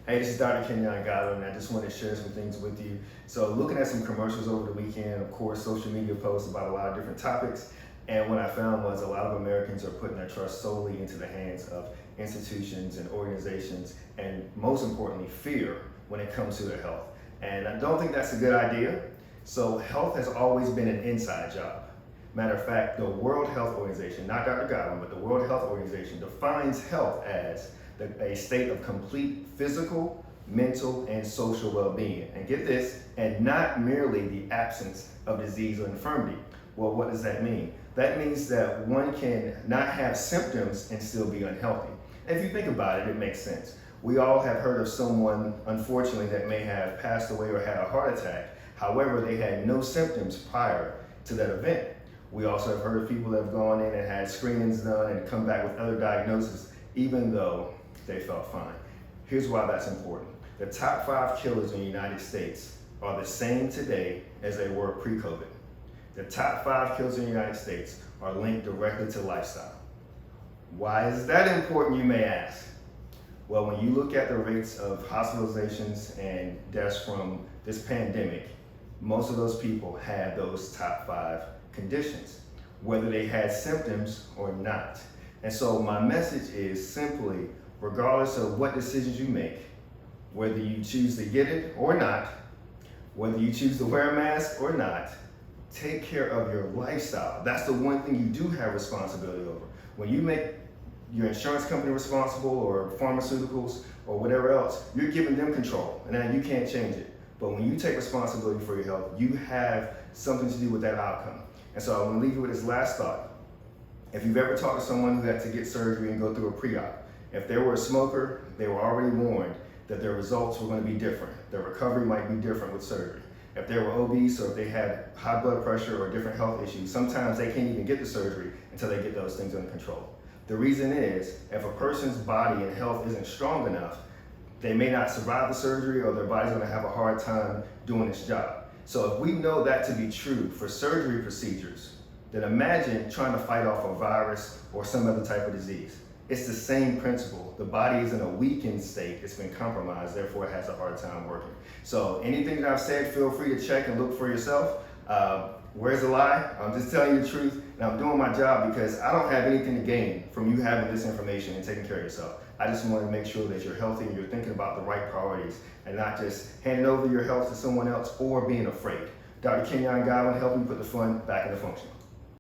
Hey, this is Dr. Kenyon Godwin, and I just want to share some things with you. So looking at some commercials over the weekend, of course, social media posts about a lot of different topics, and what I found was a lot of Americans are putting their trust solely into the hands of institutions and organizations, and most importantly, fear when it comes to their health. And I don't think that's a good idea. So health has always been an inside job. Matter of fact, the World Health Organization, not Dr. Godwin, but the World Health Organization defines health as a state of complete physical, mental, and social well-being. And get this, and not merely the absence of disease or infirmity. Well, what does that mean? That means that one can not have symptoms and still be unhealthy. And if you think about it, it makes sense. We all have heard of someone, unfortunately, that may have passed away or had a heart attack. However, they had no symptoms prior to that event. We also have heard of people that have gone in and had screenings done and come back with other diagnoses, even though they felt fine. Here's why that's important. The top 5 killers in the United States are the same today as they were pre-COVID. The top 5 killers in the United States are linked directly to lifestyle. Why is that important, you may ask? Well, when you look at the rates of hospitalizations and deaths from this pandemic, most of those people had those top 5 conditions, whether they had symptoms or not. And so my message is simply, regardless of what decisions you make, whether you choose to get it or not, whether you choose to wear a mask or not, take care of your lifestyle. That's the one thing you do have responsibility over. When you make your insurance company responsible or pharmaceuticals or whatever else, you're giving them control, and now you can't change it. But when you take responsibility for your health, you have something to do with that outcome. And so I'm gonna leave you with this last thought. If you've ever talked to someone who had to get surgery and go through a pre-op, if they were a smoker, they were already warned that their results were going to be different. Their recovery might be different with surgery. If they were obese or if they had high blood pressure or different health issues, sometimes they can't even get the surgery until they get those things under control. The reason is, if a person's body and health isn't strong enough, they may not survive the surgery or their body's going to have a hard time doing its job. So if we know that to be true for surgery procedures, then imagine trying to fight off a virus or some other type of disease. It's the same principle. The body is in a weakened state. It's been compromised, therefore it has a hard time working. So anything that I've said, feel free to check and look for yourself. Where's the lie? I'm just telling you the truth, and I'm doing my job because I don't have anything to gain from you having this information and taking care of yourself. I just want to make sure that you're healthy and you're thinking about the right priorities and not just handing over your health to someone else or being afraid. Dr. Kenyon Godwin, helping put the fun back into function.